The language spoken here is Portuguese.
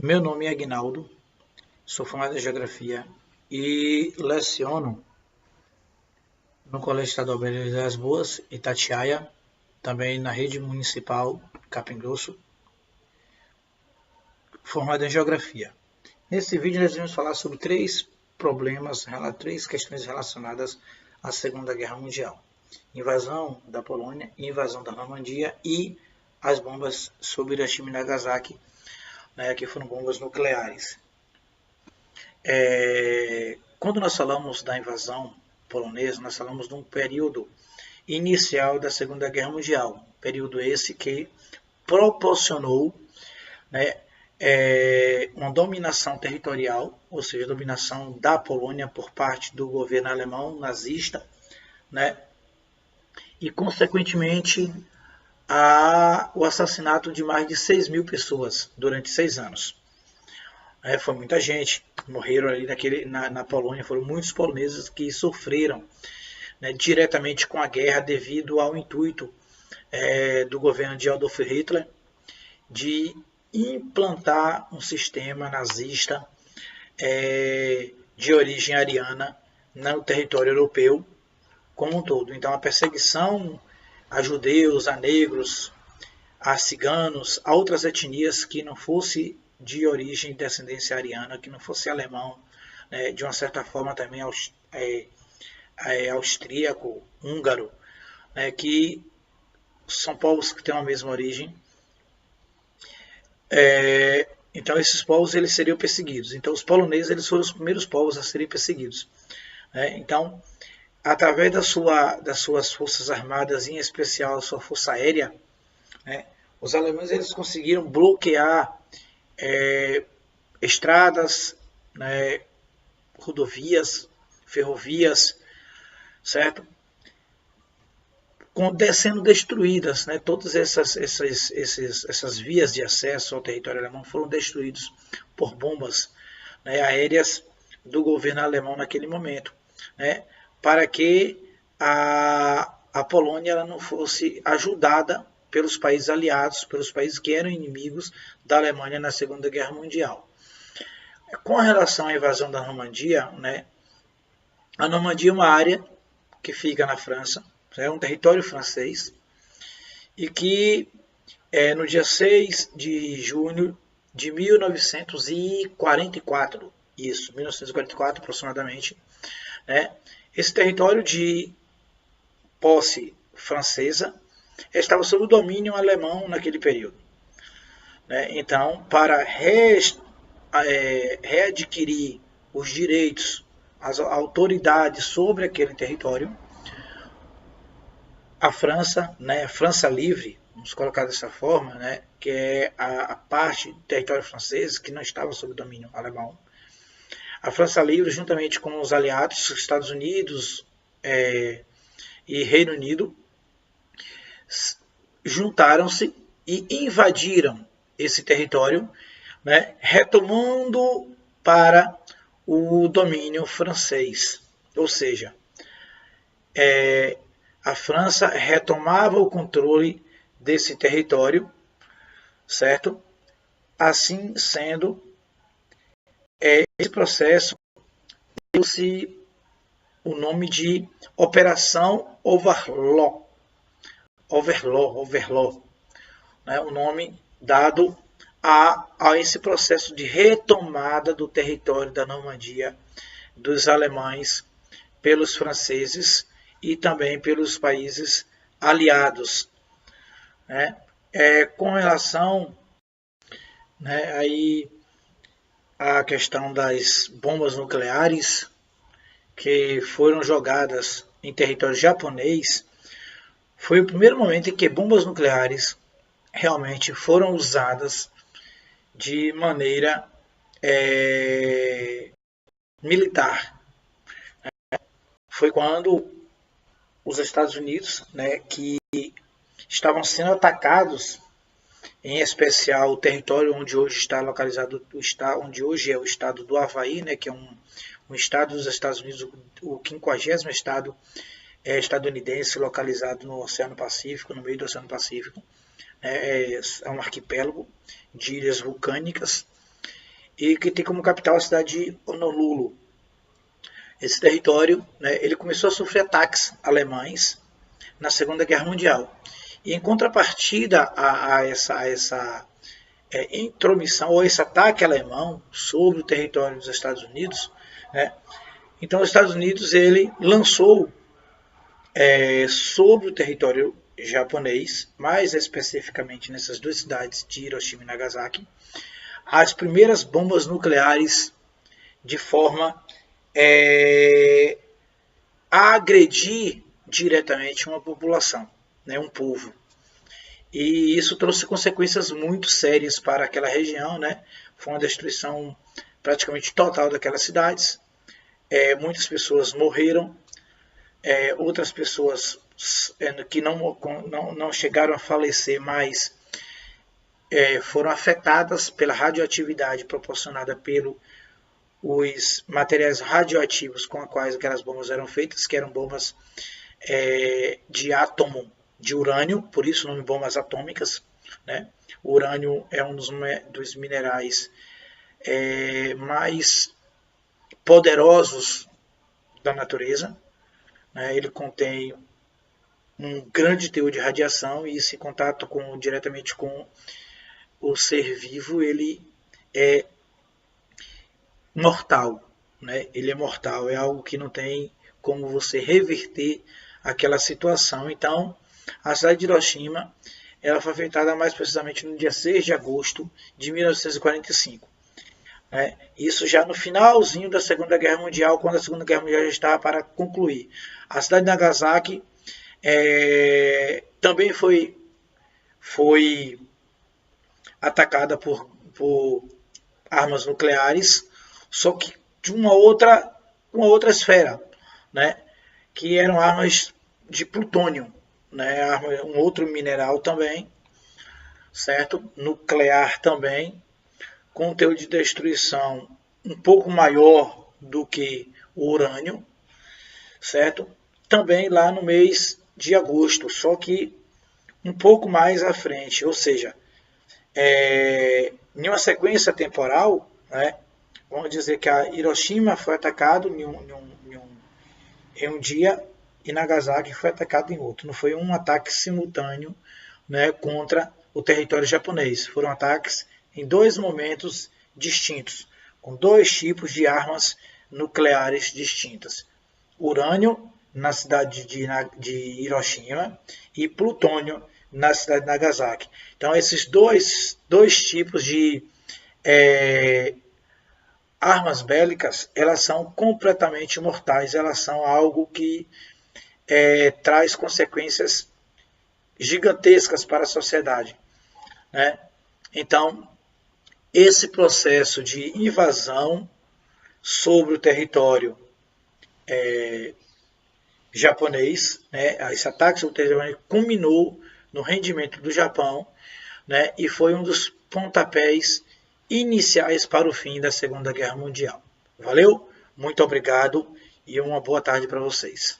Meu nome é Aguinaldo, sou formado em Geografia e leciono no Colégio Estadual Beleza das Boas, Itatiaia, também na Rede Municipal Capim Grosso, formado em Geografia. Nesse vídeo nós vamos falar sobre três questões relacionadas à Segunda Guerra Mundial. Invasão da Polônia, invasão da Normandia e as bombas sobre Hiroshima e Nagasaki, que foram bombas nucleares. Quando nós falamos da invasão polonesa, nós falamos de um período inicial da Segunda Guerra Mundial, período esse que proporcionou uma dominação territorial, ou seja, dominação da Polônia por parte do governo alemão nazista, e consequentemente o assassinato de mais de 6.000 pessoas durante 6 anos. Foi muita gente, morreram ali na Polônia, foram muitos poloneses que sofreram diretamente com a guerra devido ao intuito do governo de Adolf Hitler de implantar um sistema nazista de origem ariana no território europeu como um todo. Então a perseguição a judeus, a negros, a ciganos, a outras etnias que não fosse de origem e descendência ariana, que não fosse alemão, de uma certa forma também austríaco, húngaro, que são povos que têm a mesma origem. Então esses povos eles seriam perseguidos. Então os poloneses eles foram os primeiros povos a serem perseguidos. Então, através das suas forças armadas, em especial a sua força aérea, os alemães eles conseguiram bloquear estradas, rodovias, ferrovias, certo? Sendo destruídas, todas essas vias de acesso ao território alemão foram destruídas por bombas aéreas do governo alemão naquele momento, para que a Polônia ela não fosse ajudada pelos países aliados, pelos países que eram inimigos da Alemanha na Segunda Guerra Mundial. Com relação à invasão da Normandia, a Normandia é uma área que fica na França, é um território francês, e que no dia 6 de junho de 1944, 1944 aproximadamente, esse território de posse francesa estava sob o domínio alemão naquele período. Então, para readquirir os direitos, as autoridades sobre aquele território, a França, França Livre, vamos colocar dessa forma, que é a parte do território francês que não estava sob o domínio alemão, a França Livre, juntamente com os aliados, Estados Unidos e Reino Unido, juntaram-se e invadiram esse território, retomando para o domínio francês. Ou seja, a França retomava o controle desse território, certo? Assim sendo, esse processo deu-se o nome de Operação Overlord, o nome dado a esse processo de retomada do território da Normandia dos alemães pelos franceses e também pelos países aliados. Com relação aí à questão das bombas nucleares que foram jogadas em território japonês, foi o primeiro momento em que bombas nucleares realmente foram usadas de maneira militar. Foi quando os Estados Unidos, que estavam sendo atacados, em especial o território onde hoje está localizado, onde hoje é o estado do Havaí, que é um estado dos Estados Unidos, o 50º estado estadunidense localizado no Oceano Pacífico, no meio do Oceano Pacífico. É um arquipélago de ilhas vulcânicas e que tem como capital a cidade de Honolulu. Esse território, né, ele começou a sofrer ataques alemães na Segunda Guerra Mundial. E em contrapartida a essa intromissão ou esse ataque alemão sobre o território dos Estados Unidos, né, então os Estados Unidos ele lançou sobre o território japonês, mais especificamente nessas duas cidades de Hiroshima e Nagasaki, as primeiras bombas nucleares de forma a agredir diretamente uma população, né, um povo. E isso trouxe consequências muito sérias para aquela região, né? Foi uma destruição praticamente total daquelas cidades. Muitas pessoas morreram, outras pessoas que não chegaram a falecer, mas foram afetadas pela radioatividade proporcionada pelos materiais radioativos com os quais aquelas bombas eram feitas, que eram bombas de átomo de urânio, por isso o nome bombas atômicas, né? O urânio é um dos minerais mais poderosos da natureza, né? Ele contém um grande teor de radiação e esse contato diretamente com o ser vivo, ele é mortal, né? Ele é mortal, é algo que não tem como você reverter aquela situação. Então, a cidade de Hiroshima ela foi afetada mais precisamente no dia 6 de agosto de 1945. Né? Isso já no finalzinho da Segunda Guerra Mundial, quando a Segunda Guerra Mundial já estava para concluir. A cidade de Nagasaki também foi atacada por armas nucleares, só que de uma outra esfera, né? Que eram armas de plutônio, né? Um outro mineral também, certo? Nuclear também, com um teor de destruição um pouco maior do que o urânio, certo? Também lá no mês de agosto, só que um pouco mais à frente, ou seja, em uma sequência temporal, né? Vamos dizer que a Hiroshima foi atacado em um dia e Nagasaki foi atacado em outro. Não foi um ataque simultâneo, né, contra o território japonês. Foram ataques em dois momentos distintos, com dois tipos de armas nucleares distintas. Urânio na cidade de Hiroshima e plutônio na cidade de Nagasaki. Então esses dois tipos de armas bélicas, elas são completamente mortais, elas são algo que traz consequências gigantescas para a sociedade, né? Então, esse processo de invasão sobre o território japonês, né, esse ataque sobre o território japonês culminou no rendimento do Japão, né, e foi um dos pontapés iniciais para o fim da Segunda Guerra Mundial. Valeu? Muito obrigado e uma boa tarde para vocês.